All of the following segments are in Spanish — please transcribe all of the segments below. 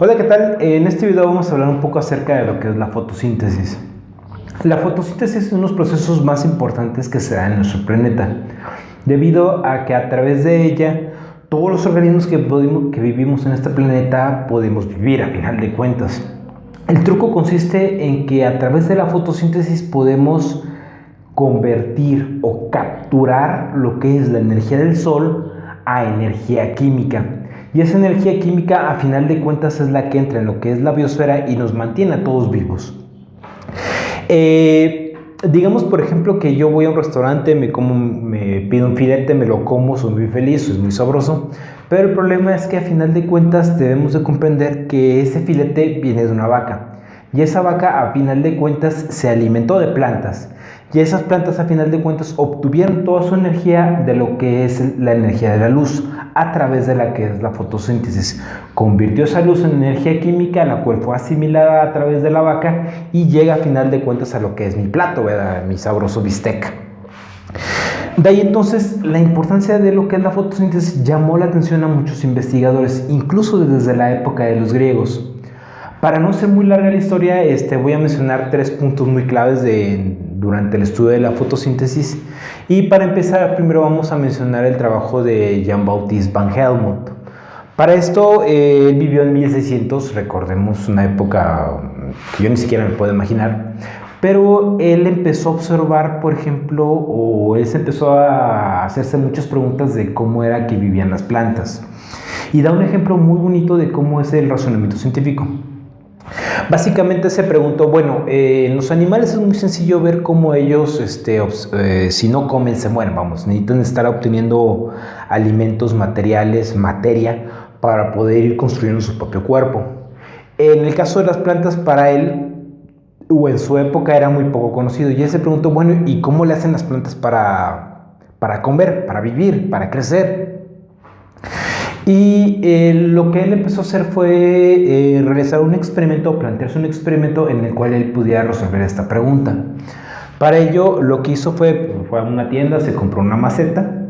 Hola, ¿qué tal? En este video vamos a hablar un poco acerca de lo que es la fotosíntesis. La fotosíntesis es uno de los procesos más importantes que se da en nuestro planeta, debido a que a través de ella todos los organismos que vivimos en este planeta podemos vivir a final de cuentas. El truco consiste en que a través de la fotosíntesis podemos convertir o capturar lo que es la energía del sol a energía química. Y esa energía química a final de cuentas es la que entra en lo que es la biosfera y nos mantiene a todos vivos. Digamos por ejemplo que yo voy a un restaurante, me pido un filete, me lo como, soy muy feliz, es muy sabroso, pero el problema es que a final de cuentas debemos de comprender que ese filete viene de una vaca y esa vaca a final de cuentas se alimentó de plantas y esas plantas a final de cuentas obtuvieron toda su energía de lo que es la energía de la luz a través de la que es la fotosíntesis. Convirtió esa luz en energía química, la cual fue asimilada a través de la vaca y llega a final de cuentas a lo que es mi plato, ¿verdad? Mi sabroso bistec. De ahí entonces la importancia de lo que es la fotosíntesis llamó la atención a muchos investigadores, incluso desde la época de los griegos. Para no ser muy larga la historia, voy a mencionar 3 puntos muy claves durante el estudio de la fotosíntesis. Y para empezar, primero vamos a mencionar el trabajo de Jan-Baptist van Helmont. Para esto, él vivió en 1600, recordemos una época que yo ni siquiera me puedo imaginar. Pero él empezó a observar, por ejemplo, o él se empezó a hacerse muchas preguntas de cómo era que vivían las plantas. Y da un ejemplo muy bonito de cómo es el razonamiento científico. Básicamente se preguntó, bueno, en los animales es muy sencillo ver cómo ellos, si no comen, se mueren, necesitan estar obteniendo alimentos, materiales, materia, para poder ir construyendo su propio cuerpo. En el caso de las plantas, para él, o en su época, era muy poco conocido, y él se preguntó, bueno, ¿y cómo le hacen las plantas para comer, para vivir, para crecer? Y lo que él empezó a hacer fue realizar un experimento, plantearse un experimento en el cual él pudiera resolver esta pregunta. Para ello, lo que hizo fue a una tienda, se compró una maceta,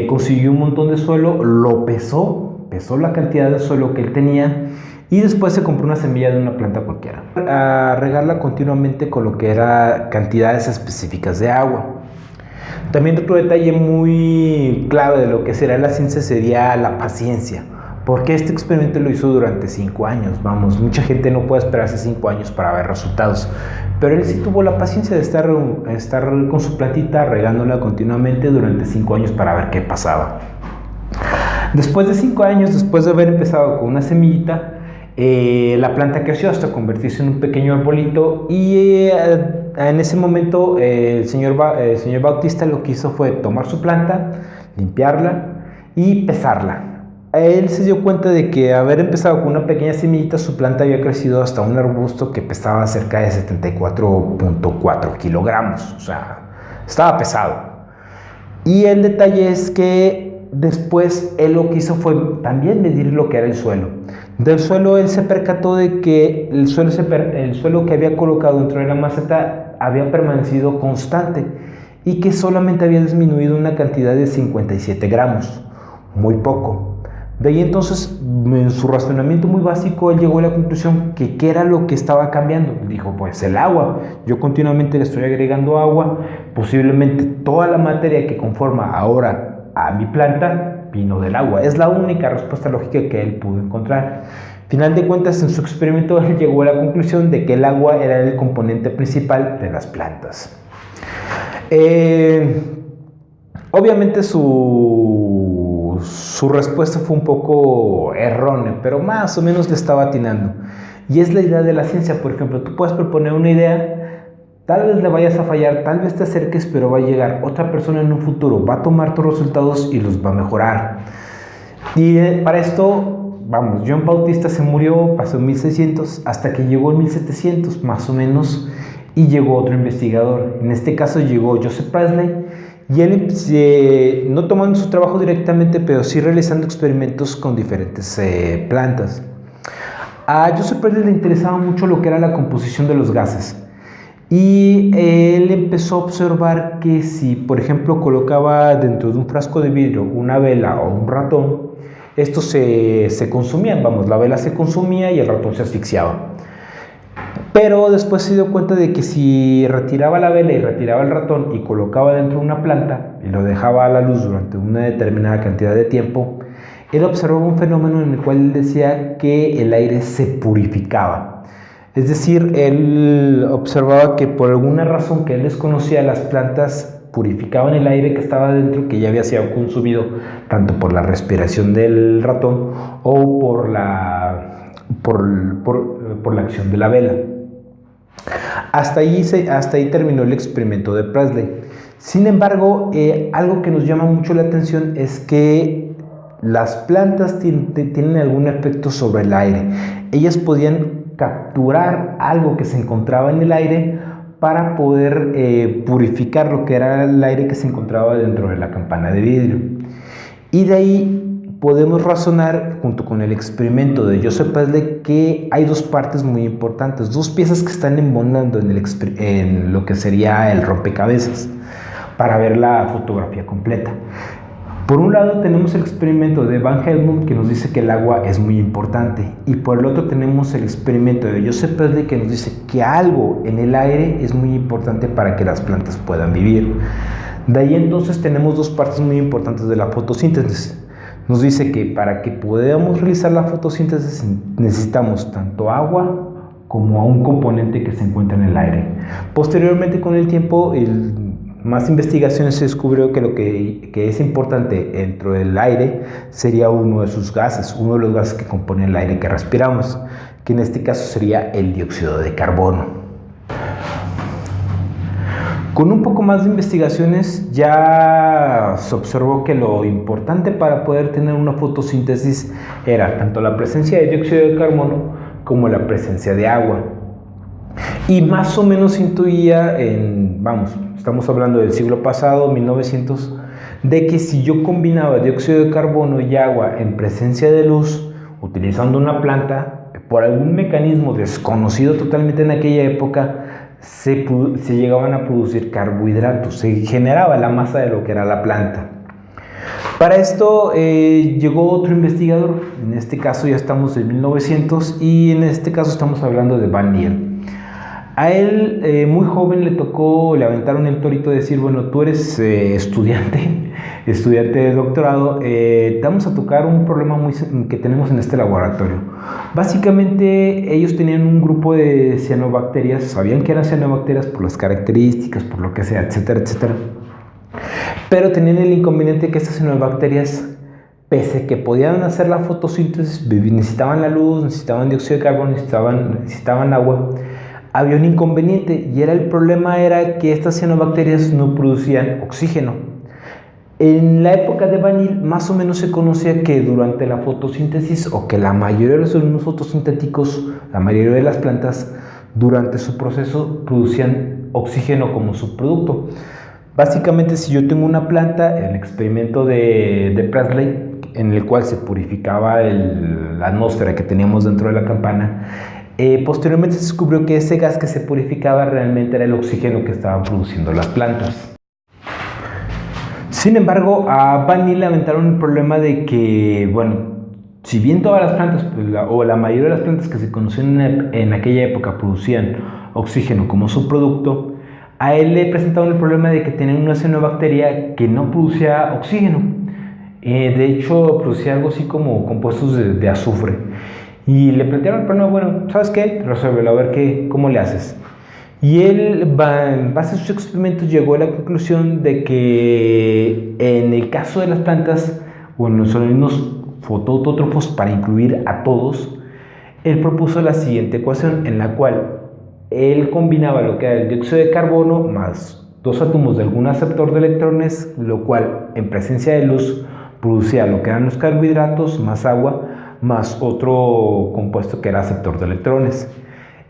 consiguió un montón de suelo, lo pesó la cantidad de suelo que él tenía y después se compró una semilla de una planta cualquiera. A regarla continuamente con lo que era cantidades específicas de agua. También otro detalle muy clave de lo que será la ciencia sería la paciencia, porque este experimento lo hizo durante 5 años, mucha gente no puede esperarse 5 años para ver resultados, pero él sí tuvo la paciencia de estar con su plantita regándola continuamente durante 5 años para ver qué pasaba. Después de 5 años, después de haber empezado con una semillita, la planta creció hasta convertirse en un pequeño arbolito y en ese momento el señor Bautista lo que hizo fue tomar su planta, limpiarla y pesarla. Él se dio cuenta de que haber empezado con una pequeña semillita, su planta había crecido hasta un arbusto que pesaba cerca de 74.4 kilogramos, o sea, estaba pesado. Y el detalle es que después él lo que hizo fue también medir lo que era el suelo. Del suelo él se percató de que el suelo que había colocado dentro de la maceta había permanecido constante y que solamente había disminuido una cantidad de 57 gramos, muy poco. De ahí entonces, en su razonamiento muy básico, él llegó a la conclusión que ¿qué era lo que estaba cambiando? Dijo, pues el agua. Yo continuamente le estoy agregando agua, posiblemente toda la materia que conforma ahora a mi planta vino del agua. Es la única respuesta lógica que él pudo encontrar. Final de cuentas, en su experimento él llegó a la conclusión de que el agua era el componente principal de las plantas. Obviamente su respuesta fue un poco errónea, pero más o menos le estaba atinando. Y es la idea de la ciencia. Por ejemplo, tú puedes proponer una idea, tal vez le vayas a fallar, tal vez te acerques, pero va a llegar otra persona en un futuro, va a tomar tus resultados y los va a mejorar. Y para esto, John Bautista se murió, pasó en 1600, hasta que llegó en 1700 más o menos, y llegó otro investigador. En este caso llegó Joseph Priestley, y él, no tomando su trabajo directamente, pero sí realizando experimentos con diferentes plantas. A Joseph Priestley le interesaba mucho lo que era la composición de los gases. Y él empezó a observar que si, por ejemplo, colocaba dentro de un frasco de vidrio una vela o un ratón, estos se consumían, vamos, la vela se consumía y el ratón se asfixiaba. Pero después se dio cuenta de que si retiraba la vela y retiraba el ratón y colocaba dentro de una planta y lo dejaba a la luz durante una determinada cantidad de tiempo, él observaba un fenómeno en el cual él decía que el aire se purificaba. Es decir, él observaba que por alguna razón que él desconocía, las plantas purificaban el aire que estaba dentro, que ya había sido consumido tanto por la respiración del ratón o por la acción de la vela. Hasta ahí terminó el experimento de Priestley. Sin embargo, algo que nos llama mucho la atención es que las plantas tienen algún efecto sobre el aire. Ellas podían capturar algo que se encontraba en el aire para poder purificar lo que era el aire que se encontraba dentro de la campana de vidrio. Y de ahí podemos razonar, junto con el experimento de Joseph Priestley, que hay dos partes muy importantes, dos piezas que están embonando en lo que sería el rompecabezas, para ver la fotografía completa. Por un lado tenemos el experimento de Van Helmont, que nos dice que el agua es muy importante, y por el otro tenemos el experimento de Joseph Priestley, que nos dice que algo en el aire es muy importante para que las plantas puedan vivir. De ahí entonces tenemos dos partes muy importantes de la fotosíntesis. Nos dice que para que podamos realizar la fotosíntesis necesitamos tanto agua como a un componente que se encuentra en el aire. Posteriormente, con el tiempo, más investigaciones se descubrió que lo que es importante dentro del aire sería uno de sus gases, uno de los gases que compone el aire que respiramos, que en este caso sería el dióxido de carbono. Con un poco más de investigaciones ya se observó que lo importante para poder tener una fotosíntesis era tanto la presencia de dióxido de carbono como la presencia de agua. Y más o menos intuía, estamos hablando del siglo pasado, 1900, de que si yo combinaba dióxido de carbono y agua en presencia de luz, utilizando una planta, por algún mecanismo desconocido totalmente en aquella época, se llegaban a producir carbohidratos, se generaba la masa de lo que era la planta. Para esto llegó otro investigador, en este caso ya estamos en 1900 y en este caso estamos hablando de Van Niel. A él, muy joven, le aventaron el torito de decir, bueno, tú eres estudiante de doctorado, te vamos a tocar un problema que tenemos en este laboratorio. Básicamente, ellos tenían un grupo de cianobacterias, sabían que eran cianobacterias por las características, por lo que sea, etcétera, etcétera. Pero tenían el inconveniente que estas cianobacterias, pese a que podían hacer la fotosíntesis, necesitaban la luz, necesitaban dióxido de carbono, necesitaban agua. Había un inconveniente y el problema era que estas cianobacterias no producían oxígeno. En la época de Van Niel más o menos se conocía que durante la fotosíntesis, o que la mayoría de los organismos fotosintéticos, la mayoría de las plantas, durante su proceso producían oxígeno como subproducto. Básicamente, si yo tengo una planta, el experimento de Priestley, en el cual se purificaba la atmósfera que teníamos dentro de la campana, posteriormente se descubrió que ese gas que se purificaba realmente era el oxígeno que estaban produciendo las plantas. Sin embargo, a Van Niel le aventaron el problema de que, bueno, si bien todas las plantas, o la mayoría de las plantas que se conocían en aquella época producían oxígeno como subproducto, a él le presentaron el problema de que tenían una cianobacteria que no producía oxígeno. De hecho, producía algo así como compuestos de azufre. Y le plantearon el problema, bueno, ¿sabes qué? Resuélvelo, a ver cómo le haces. Y él, en base a sus experimentos, llegó a la conclusión de que en el caso de las plantas, o en los organismos fotoautótrofos, para incluir a todos, él propuso la siguiente ecuación, en la cual él combinaba lo que era el dióxido de carbono más dos átomos de algún aceptor de electrones, lo cual en presencia de luz producía lo que eran los carbohidratos más agua, más otro compuesto que era aceptor de electrones.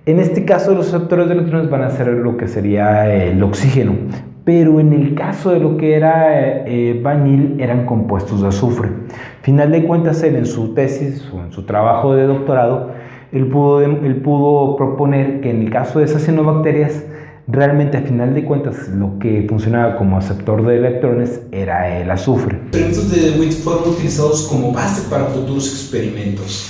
En este caso, los aceptores de electrones van a ser lo que sería el oxígeno, pero en el caso de lo que era Van Niel, eran compuestos de azufre. Final de cuentas, él en su tesis o en su trabajo de doctorado, él pudo proponer que en el caso de esas cianobacterias realmente a final de cuentas lo que funcionaba como aceptor de electrones era el azufre. Los experimentos de DeWitt fueron utilizados como base para futuros experimentos.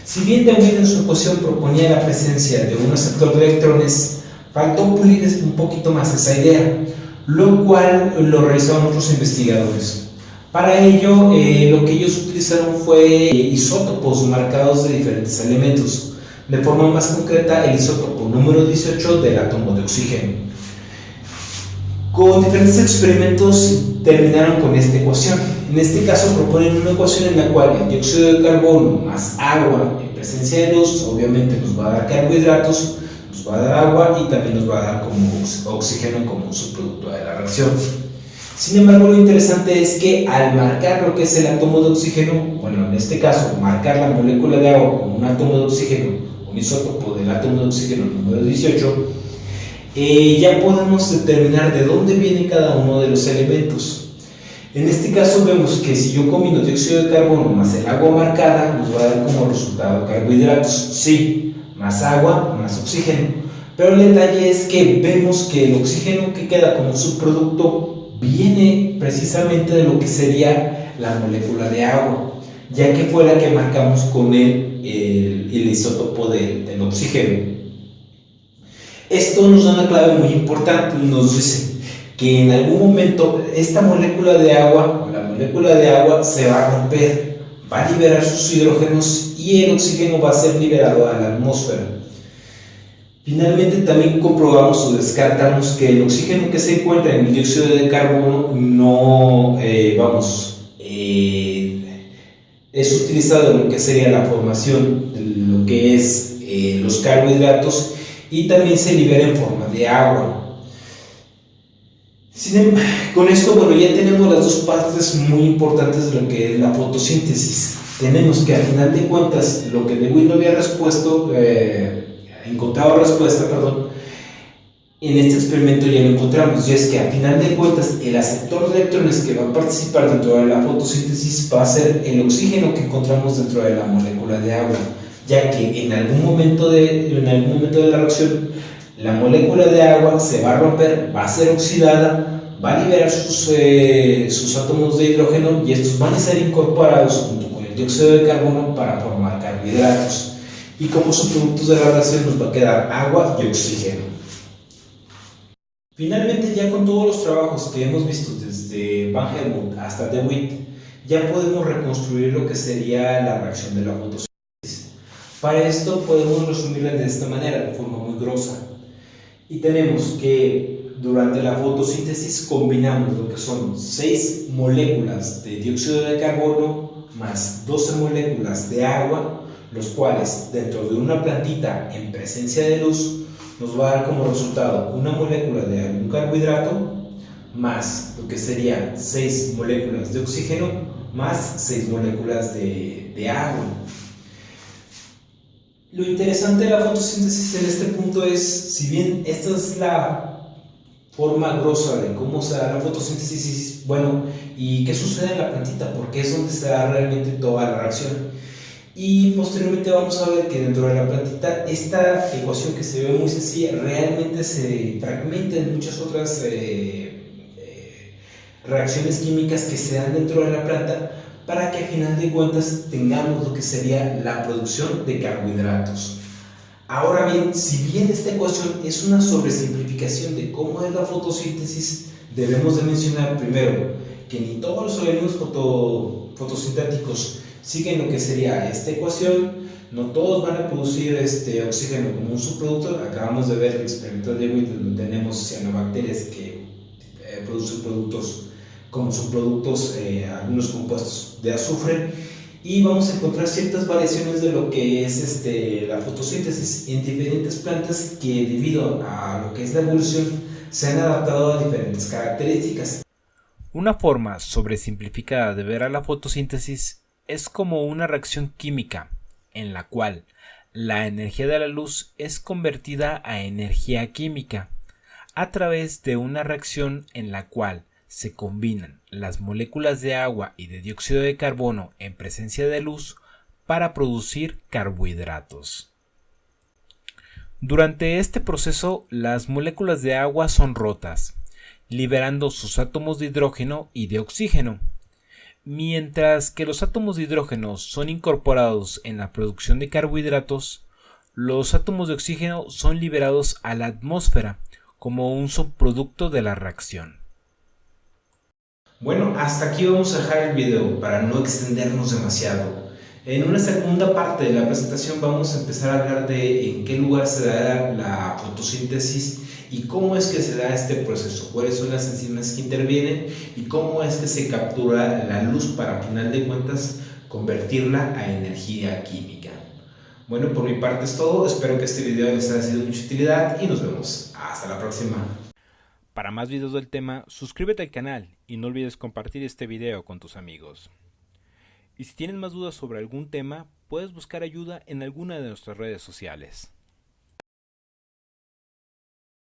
Si bien DeWitt en su ecuación proponía la presencia de un aceptor de electrones, faltó pulir un poquito más esa idea, lo cual lo realizaron otros investigadores. Para ello, lo que ellos utilizaron fue isótopos marcados de diferentes elementos. De forma más concreta, el isótopo número 18 del átomo de oxígeno. Con diferentes experimentos terminaron con esta ecuación. En este caso proponen una ecuación en la cual el dióxido de carbono más agua en presencia de luz, obviamente nos va a dar carbohidratos, nos va a dar agua y también nos va a dar como oxígeno como un subproducto de la reacción. Sin embargo, lo interesante es que al marcar lo que es el átomo de oxígeno, bueno, en este caso, marcar la molécula de agua como un átomo de oxígeno, un isótopo del átomo de oxígeno número 18, ya podemos determinar de dónde viene cada uno de los elementos. En este caso vemos que si yo combino dióxido de carbono más el agua marcada, nos va a dar como resultado carbohidratos, sí, más agua, más oxígeno. Pero el detalle es que vemos que el oxígeno que queda como subproducto viene precisamente de lo que sería la molécula de agua, ya que fue la que marcamos con el isótopo del oxígeno. Esto nos da una clave muy importante, nos dice que en algún momento esta molécula de agua, o la molécula de agua, se va a romper, va a liberar sus hidrógenos y el oxígeno va a ser liberado a la atmósfera. Finalmente también comprobamos o descartamos que el oxígeno que se encuentra en el dióxido de carbono no, es utilizado en lo que sería la formación de lo que es los carbohidratos y también se libera en forma de agua. Con esto, bueno, ya tenemos las dos partes muy importantes de lo que es la fotosíntesis. Tenemos que al final de cuentas lo que DeWitt no había encontrado respuesta, en este experimento ya lo encontramos, y es que a final de cuentas el aceptor de electrones que va a participar dentro de la fotosíntesis va a ser el oxígeno que encontramos dentro de la molécula de agua, ya que en algún momento de la reacción la molécula de agua se va a romper, va a ser oxidada, va a liberar sus átomos de hidrógeno y estos van a ser incorporados junto con el dióxido de carbono para formar carbohidratos. Y como subproductos de la reacción nos va a quedar agua y oxígeno. Finalmente, ya con todos los trabajos que hemos visto desde Van Helmont hasta DeWitt, ya podemos reconstruir lo que sería la reacción de la fotosíntesis. Para esto podemos resumirla de esta manera, de forma muy grosa. Y tenemos que durante la fotosíntesis combinamos lo que son 6 moléculas de dióxido de carbono más 12 moléculas de agua, los cuales dentro de una plantita en presencia de luz nos va a dar como resultado una molécula de algún carbohidrato más lo que serían 6 moléculas de oxígeno más 6 moléculas de agua. Lo interesante de la fotosíntesis en este punto es, si bien esta es la forma grosa de cómo se da la fotosíntesis, bueno, ¿y qué sucede en la plantita? Porque es donde se da realmente toda la reacción. Y posteriormente vamos a ver que dentro de la plantita esta ecuación que se ve muy sencilla realmente se fragmenta en muchas otras reacciones químicas que se dan dentro de la planta para que al final de cuentas tengamos lo que sería la producción de carbohidratos. Ahora bien, si bien esta ecuación es una sobresimplificación de cómo es la fotosíntesis, debemos de mencionar primero que ni todos los organismos fotosintéticos siguen lo que sería esta ecuación, no todos van a producir oxígeno como un subproducto. Acabamos de ver el experimento de DeWitt donde tenemos cianobacterias que producen productos como subproductos, algunos compuestos de azufre, y vamos a encontrar ciertas variaciones de lo que es la fotosíntesis en diferentes plantas que debido a lo que es la evolución se han adaptado a diferentes características. Una forma sobresimplificada de ver a la fotosíntesis es como una reacción química en la cual la energía de la luz es convertida a energía química a través de una reacción en la cual se combinan las moléculas de agua y de dióxido de carbono en presencia de luz para producir carbohidratos. Durante este proceso, las moléculas de agua son rotas, liberando sus átomos de hidrógeno y de oxígeno, mientras que los átomos de hidrógeno son incorporados en la producción de carbohidratos. Los átomos de oxígeno son liberados a la atmósfera como un subproducto de la reacción. Bueno, hasta aquí vamos a dejar el video para no extendernos demasiado. En una segunda parte de la presentación vamos a empezar a hablar de en qué lugar se da la fotosíntesis y cómo es que se da este proceso, cuáles son las enzimas que intervienen y cómo es que se captura la luz para, al final de cuentas, convertirla a energía química. Bueno, por mi parte es todo. Espero que este video les haya sido de mucha utilidad y nos vemos. Hasta la próxima. Para más videos del tema, suscríbete al canal y no olvides compartir este video con tus amigos. Y si tienes más dudas sobre algún tema, puedes buscar ayuda en alguna de nuestras redes sociales.